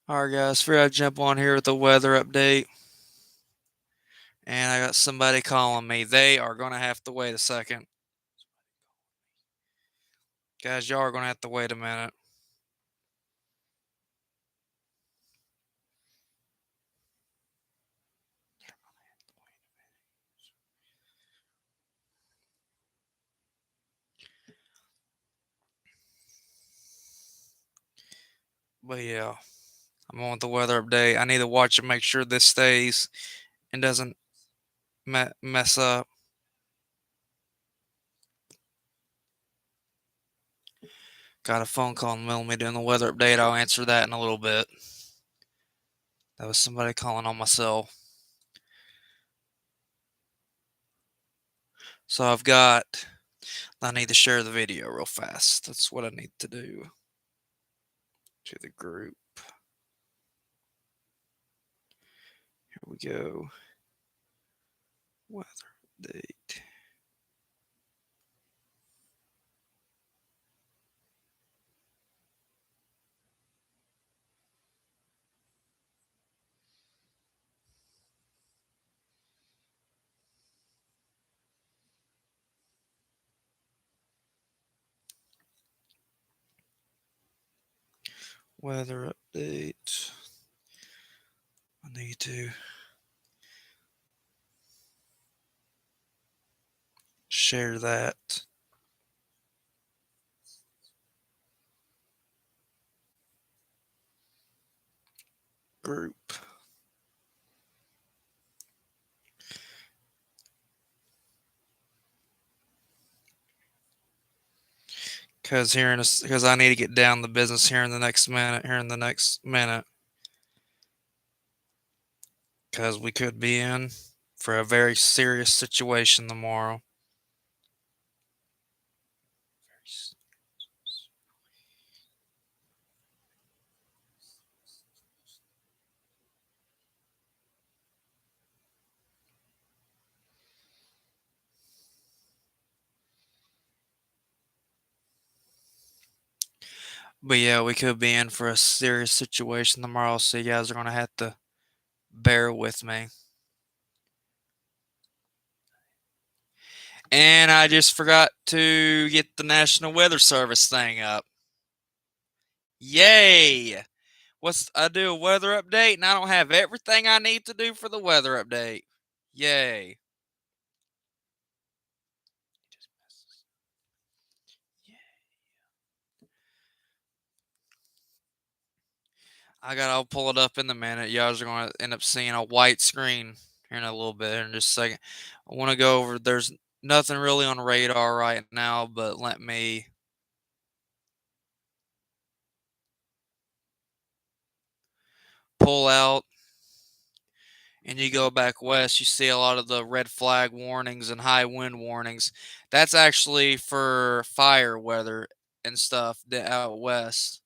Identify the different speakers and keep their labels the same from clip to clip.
Speaker 1: Alright guys, figured I'd jump on here with the weather update. And I got somebody calling me. They are gonna have to wait a second. Guys, y'all are gonna have to wait a minute. But yeah, I'm on with the weather update. I need to watch and make sure this stays and doesn't mess up. Got a phone call in the middle of me doing the weather update. I'll answer that in a little bit. That was somebody calling on my cell. So I need to share the video real fast. That's what I need to do to the group. Here we go. Weather update. Weather update. I need to share that group. Because I need to get down the business here in the next minute. Because we could be in for a very serious situation tomorrow. But yeah, we could be in for a serious situation tomorrow, so you guys are going to have to bear with me. And I just forgot to get the National Weather Service thing up. Yay! I do a weather update and I don't have everything I need to do for the weather update. Yay. I'll pull it up in a minute. You guys are going to end up seeing a white screen here in a little bit, in just a second. I want to go over, there's nothing really on radar right now, but let me pull out, and you go back west, you see a lot of the red flag warnings and high wind warnings. That's actually for fire weather and stuff out west.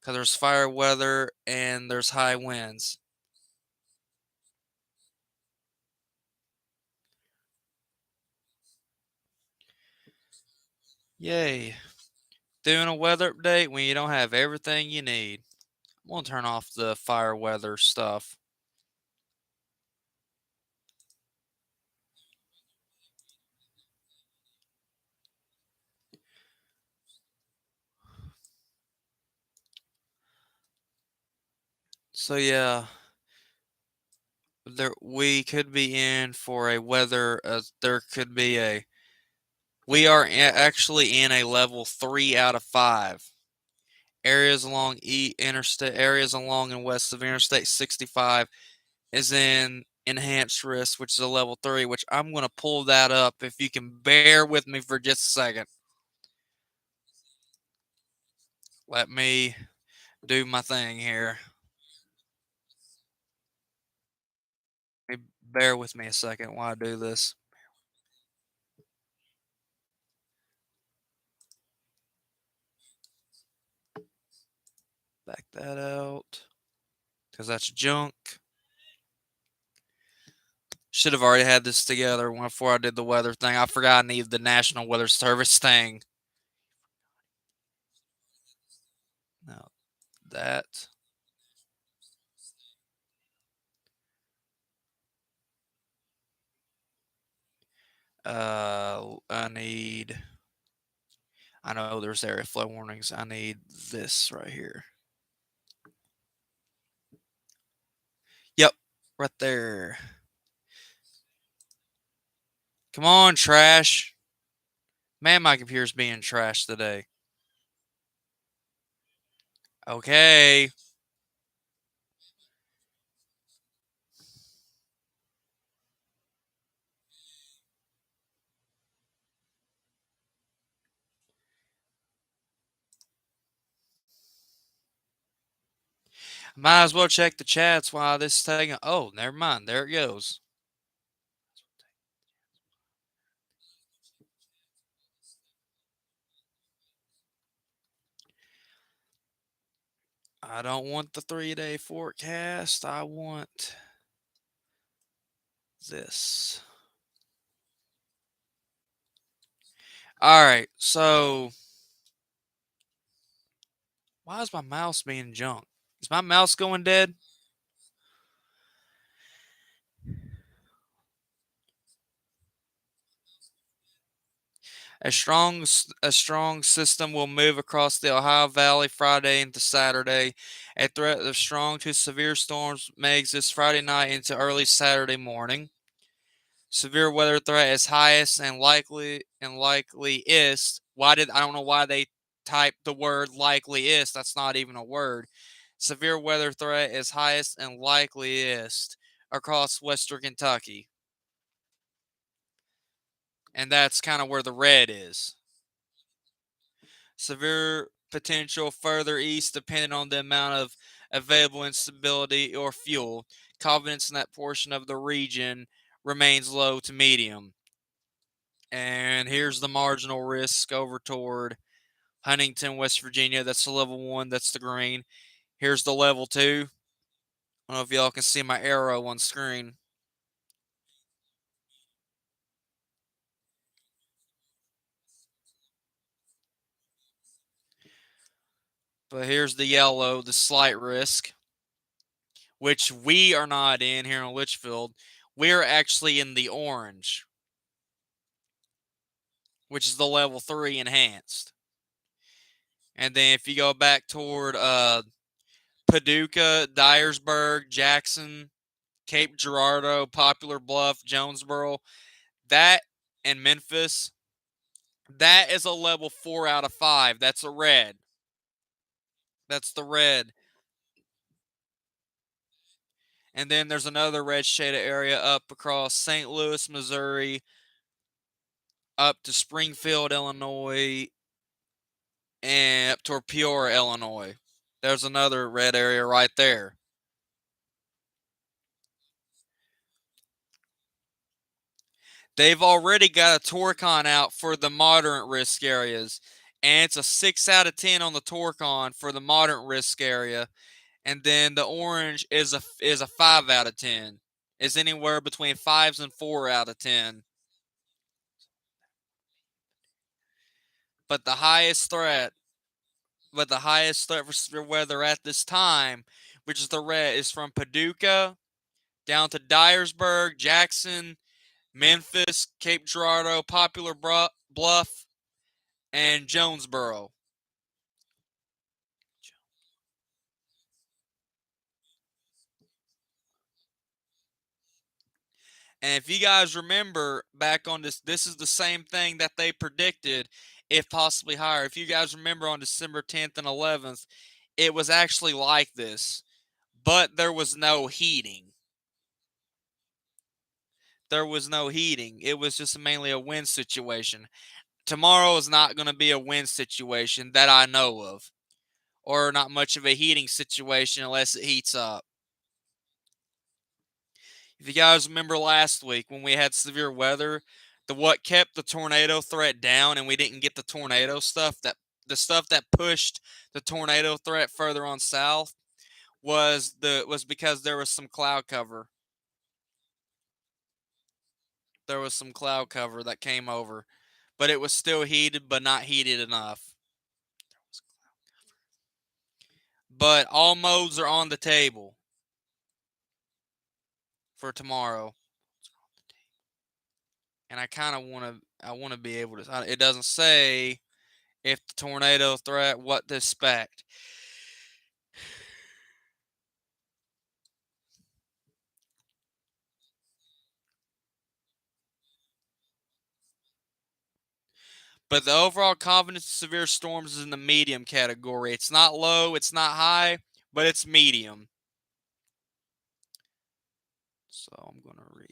Speaker 1: Because there's fire weather and there's high winds. Yay. Doing a weather update when you don't have everything you need. I'm going to turn off the fire weather stuff. So yeah, we could be in for a weather. There could be a. We are actually in a level 3 out of 5. Areas along interstate areas along and west of Interstate 65 is in enhanced risk, which is a level 3. Which I'm going to pull that up if you can bear with me for just a second. Let me do my thing here. Bear with me a second while I do this. Back that out, because that's junk. Should have already had this together before I did the weather thing. I forgot I needed the National Weather Service thing. No, that. I need. I know there's area flood warnings. I need this right here. Yep, right there. Come on, trash. Man, my computer's being trashed today. Okay. Might as well check the chats while this is taking. Oh, never mind. There it goes. I don't want the 3-day forecast. I want this. All right. So, why is my mouse being junk? Is my mouse going dead? A strong system will move across the Ohio Valley Friday into Saturday. A threat of strong to severe storms may exist Friday night into early Saturday morning. Severe weather threat is highest and likeliest. I don't know why they typed the word likeliest. That's not even a word. Severe weather threat is highest and likeliest across western Kentucky. And that's kind of where the red is. Severe potential further east depending on the amount of available instability or fuel. Confidence in that portion of the region remains low to medium. And here's the marginal risk over toward Huntington, West Virginia. That's the level 1. That's the green. Here's the level 2. I don't know if y'all can see my arrow on screen. But here's the yellow, the slight risk, which we are not in here in Litchfield. We're actually in the orange, which is the level 3 enhanced. And then if you go back toward Paducah, Dyersburg, Jackson, Cape Girardeau, Poplar Bluff, Jonesboro, that and Memphis, that is a level 4 out of 5. That's a red. That's the red. And then there's another red shaded area up across St. Louis, Missouri, up to Springfield, Illinois, and up toward Peoria, Illinois. There's another red area right there. They've already got a Torcon out for the moderate risk areas, and it's a 6 out of 10 on the Torcon for the moderate risk area. And then the orange is a 5 out of 10. Is anywhere between 5s and 4 out of 10. But the highest threat, for severe weather at this time, which is the red, is from Paducah down to Dyersburg, Jackson, Memphis, Cape Girardeau, Poplar Bluff, and Jonesboro. And if you guys remember back on this is the same thing that they predicted, if possibly higher. If you guys remember on December 10th and 11th, it was actually like this, but there was no heating. There was no heating. It was just mainly a wind situation. Tomorrow is not going to be a wind situation that I know of, or not much of a heating situation unless it heats up. If you guys remember last week when we had severe weather, what kept the tornado threat down and we didn't get the tornado stuff, that the stuff that pushed the tornado threat further on south was because there was some cloud cover. There was some cloud cover that came over, but it was still heated but not heated enough. But all modes are on the table for tomorrow. and I want to be able to. It doesn't say if the tornado threat, what to expect. But the overall confidence of severe storms is in the medium category. It's not low, it's not high, but it's medium. So I'm going to read.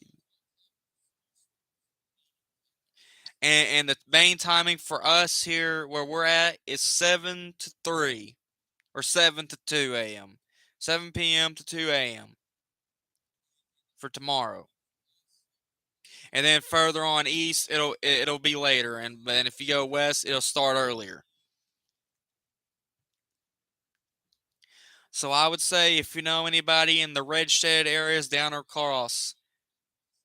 Speaker 1: And the main timing for us here where we're at is 7 to 3 or 7 to 2 a.m. 7 p.m. to 2 a.m. for tomorrow. And then further on east, it'll be later, and then if you go west, it'll start earlier. So I would say if you know anybody in the red shed areas down across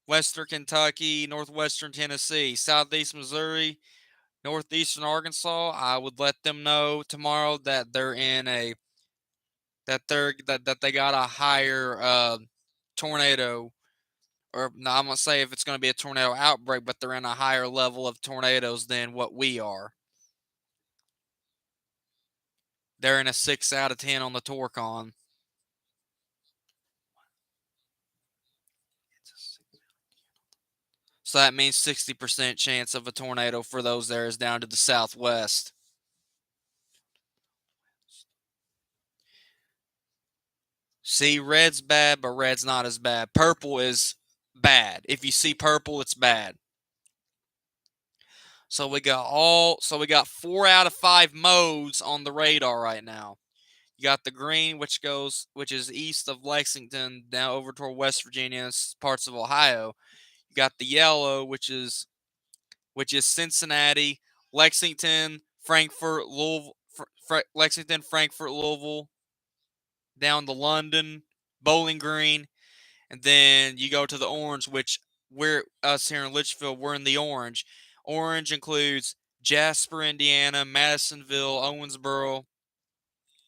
Speaker 1: Western Kentucky, northwestern Tennessee, southeast Missouri, northeastern Arkansas, I would let them know tomorrow that they're in a that they got a higher tornado, or no, I'm gonna say if it's gonna be a tornado outbreak, but they're in a higher level of tornadoes than what we are. They're in a 6 out of 10 on the Torcon. So that means 60% chance of a tornado for those there is down to the southwest. See, red's bad, but red's not as bad. Purple is bad. If you see purple, it's bad. So we got 4 out of 5 modes on the radar right now. You got the green, which is east of Lexington, down over toward West Virginia and parts of Ohio. You got the yellow, which is Cincinnati, Lexington, Frankfort, Louisville, Lexington, Frankfort, Louisville, down to London, Bowling Green, and then you go to the orange, which we're us here in Litchfield, we're in the orange. Orange includes Jasper, Indiana, Madisonville, Owensboro,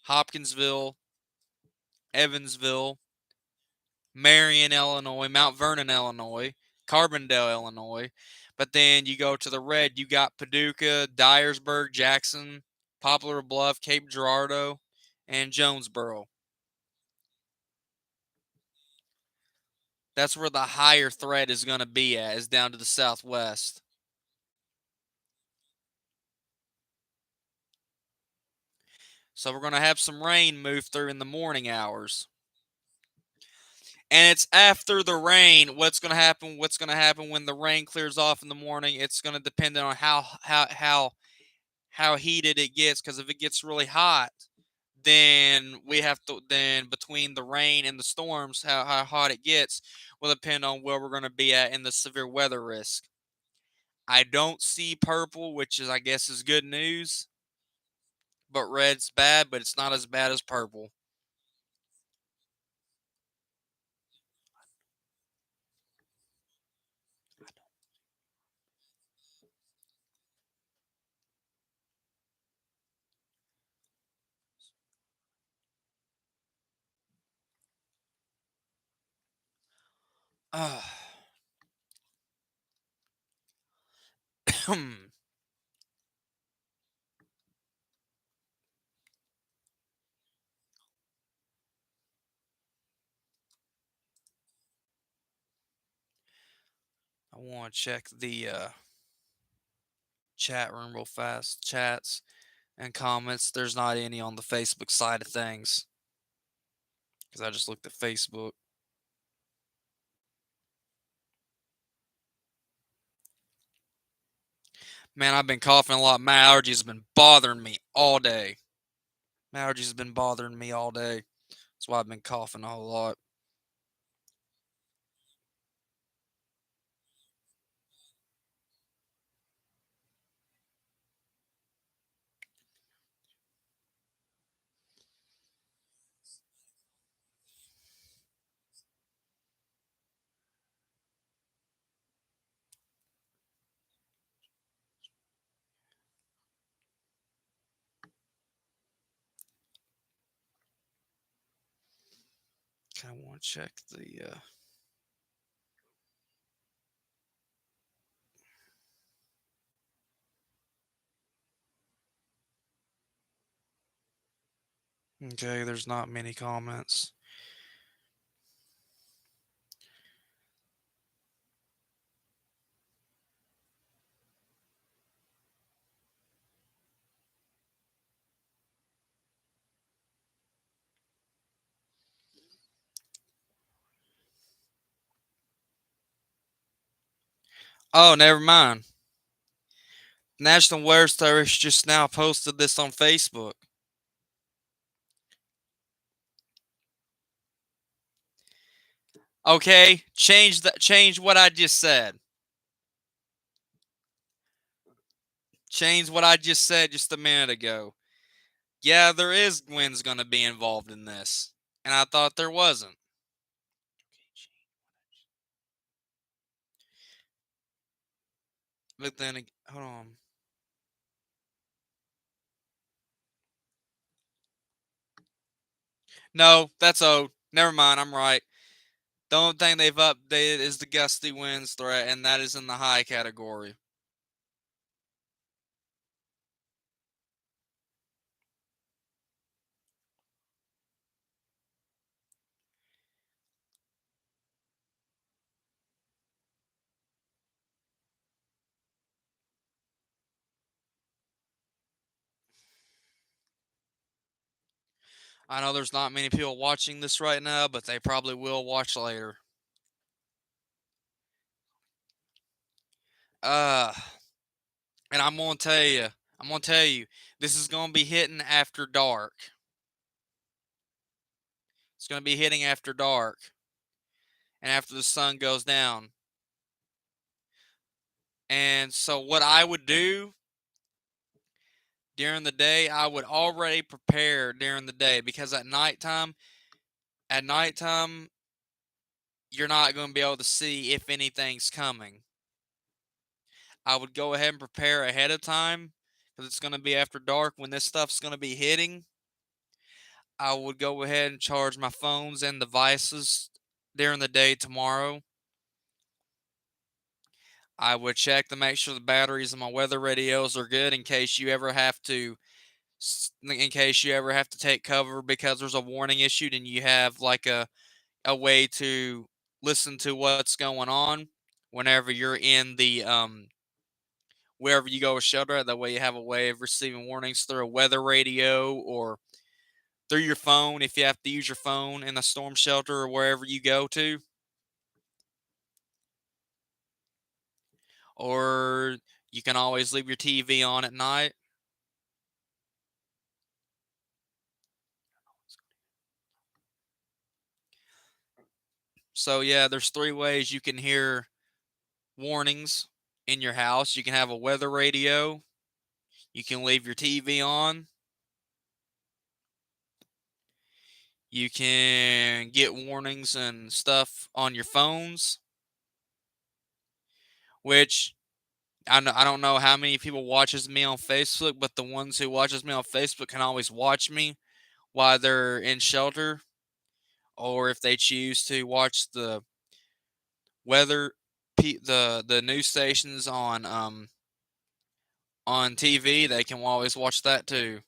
Speaker 1: Hopkinsville, Evansville, Marion, Illinois, Mount Vernon, Illinois, Carbondale, Illinois. But then you go to the red, you got Paducah, Dyersburg, Jackson, Poplar Bluff, Cape Girardeau, and Jonesboro. That's where the higher threat is going to be at, is down to the southwest. So we're going to have some rain move through in the morning hours. And it's after the rain. What's going to happen? What's going to happen when the rain clears off in the morning? It's going to depend on how heated it gets. Because if it gets really hot, then we have to then between the rain and the storms, how hot it gets will depend on where we're going to be at in the severe weather risk. I don't see purple, which is I guess is good news. But red's bad, but it's not as bad as purple. I want to check the chat room real fast. Chats and comments. There's not any on the Facebook side of things because I just looked at Facebook. Man, I've been coughing a lot. My allergies have been bothering me all day. My allergies have been bothering me all day. That's why I've been coughing a whole lot. I want to check the. Okay, there's not many comments. Oh, never mind. National Weather Service just now posted this on Facebook. Okay, change what I just said. Change what I just said just a minute ago. Yeah, there is winds going to be involved in this, and I thought there wasn't. But then, hold on. No, that's old. Never mind. I'm right. The only thing they've updated is the gusty winds threat, and that is in the high category. I know there's not many people watching this right now, but they probably will watch later. Uh, and I'm gonna tell you, this is gonna be hitting after dark. It's gonna be hitting after dark, and after the sun goes down. And so, what I would do during the day, I would already prepare during the day because at nighttime, you're not going to be able to see if anything's coming. I would go ahead and prepare ahead of time because it's going to be after dark when this stuff's going to be hitting. I would go ahead and charge my phones and devices during the day tomorrow. I would check to make sure the batteries in my weather radios are good in case you ever have to take cover because there's a warning issued and you have like a way to listen to what's going on whenever you're in the wherever you go with shelter at. That way you have a way of receiving warnings through a weather radio or through your phone if you have to use your phone in a storm shelter or wherever you go to. Or you can always leave your TV on at night. So yeah, there's three ways you can hear warnings in your house. You can have a weather radio, you can leave your TV on, you can get warnings and stuff on your phones, which I don't know how many people watches me on Facebook, but the ones who watches me on Facebook can always watch me while they're in shelter, or if they choose to watch the weather, the news stations on TV, they can always watch that too.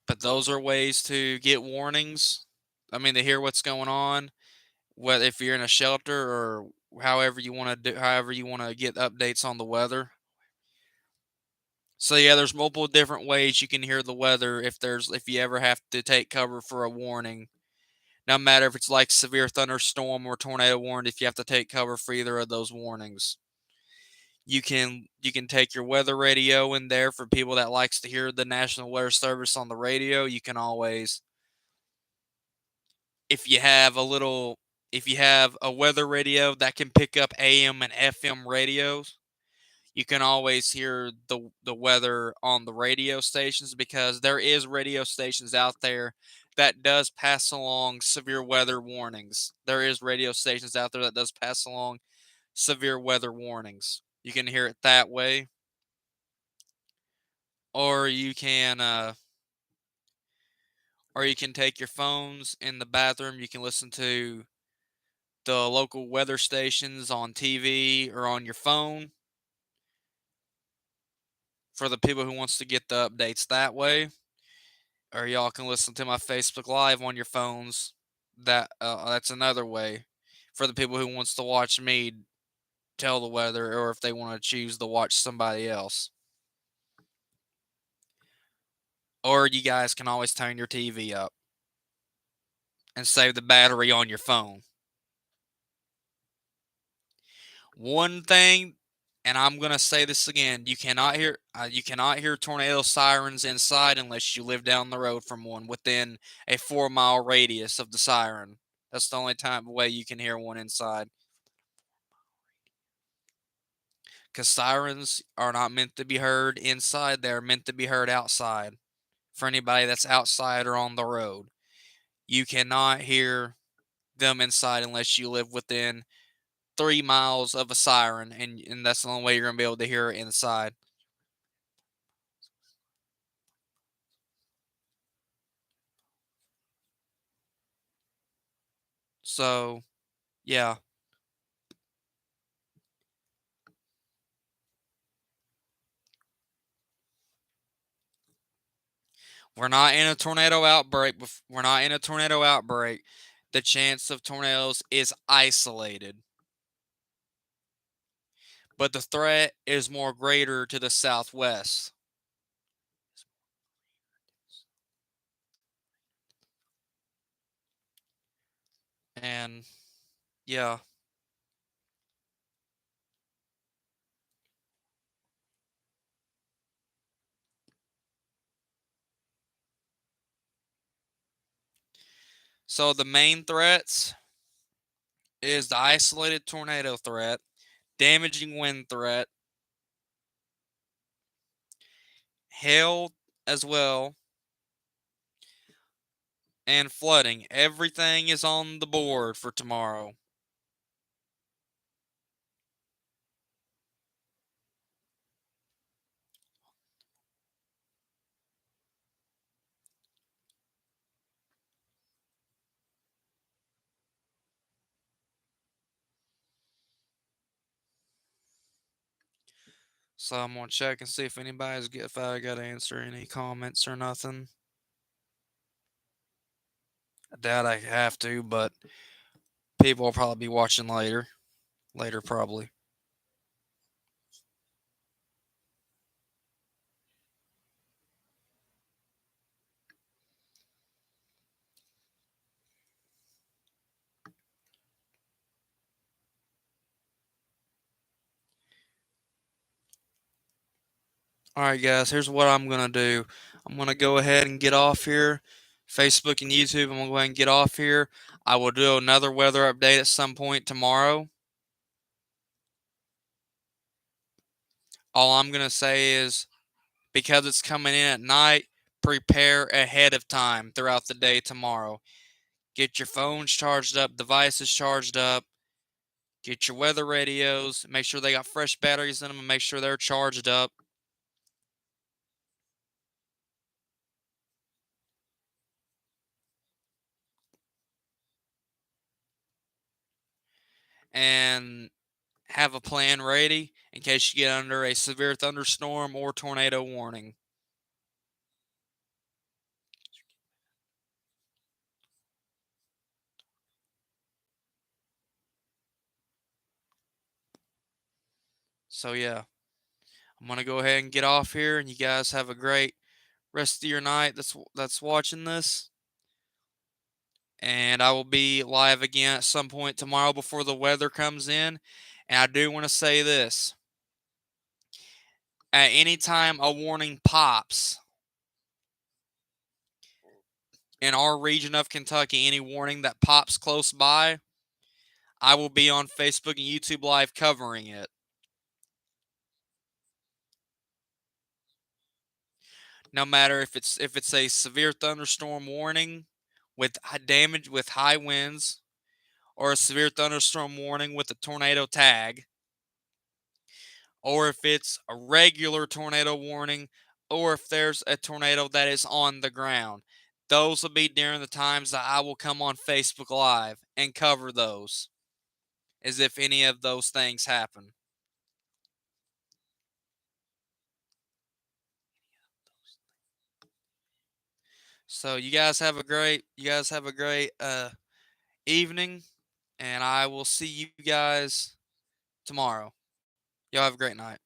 Speaker 1: But those are ways to get warnings. I mean, to hear what's going on, whether if you're in a shelter or however you want to get updates on the weather. So yeah, there's multiple different ways you can hear the weather if you ever have to take cover for a warning. No matter if it's like severe thunderstorm or tornado warning, if you have to take cover for either of those warnings. You can take your weather radio in there for people that likes to hear the National Weather Service on the radio. You can always if you have a little if you have a weather radio that can pick up AM and FM radios, you can always hear the weather on the radio stations because there is radio stations out there that does pass along severe weather warnings. There is radio stations out there that does pass along severe weather warnings. You can hear it that way, or you can take your phones in the bathroom. You can listen to the local weather stations on TV or on your phone. for the people who wants to get the updates that way, or y'all can listen to my Facebook Live on your phones. That's another way for the people who wants to watch me tell the weather, or if they want to choose to watch somebody else. Or you guys can always turn your TV up and save the battery on your phone. One thing, and I'm gonna say this again: you cannot hear tornado sirens inside unless you live down the road from one within a 4-mile radius of the siren. That's the only way you can hear one inside. Because sirens are not meant to be heard inside; they're meant to be heard outside. For anybody that's outside or on the road, you cannot hear them inside unless you live within 3 miles of a siren, and that's the only way you're gonna be able to hear it inside. So, yeah, we're not in a tornado outbreak. We're not in a tornado outbreak. The chance of tornadoes is isolated, but the threat is more greater to the southwest. And yeah, so the main threats is the isolated tornado threat, damaging wind threat, hail as well, and flooding. Everything is on the board for tomorrow. So I'm gonna check and see if I got to answer any comments or nothing. I doubt I have to, but people will probably be watching later. Later, probably. All right, guys. Here's what I'm gonna do. I'm gonna go ahead and get off here. Facebook and YouTube. I'm gonna go ahead and get off here. I will do another weather update at some point tomorrow. All I'm gonna say is, because it's coming in at night, prepare ahead of time throughout the day tomorrow. Get your phones charged up, devices charged up, get your weather radios, make sure they got fresh batteries in them, and make sure they're charged up. And have a plan ready in case you get under a severe thunderstorm or tornado warning. So yeah, I'm gonna go ahead and get off here, and you guys have a great rest of your night. That's watching this, and I will be live again at some point tomorrow before the weather comes in. And I do want to say this: at any time a warning pops in our region of Kentucky, any warning that pops close by, I will be on Facebook and YouTube Live covering it. No matter if it's a severe thunderstorm warning with damage with high winds, or a severe thunderstorm warning with a tornado tag, or if it's a regular tornado warning, or if there's a tornado that is on the ground. Those will be during the times that I will come on Facebook Live and cover those, as if any of those things happen. So you guys have a great evening, and I will see you guys tomorrow. Y'all have a great night.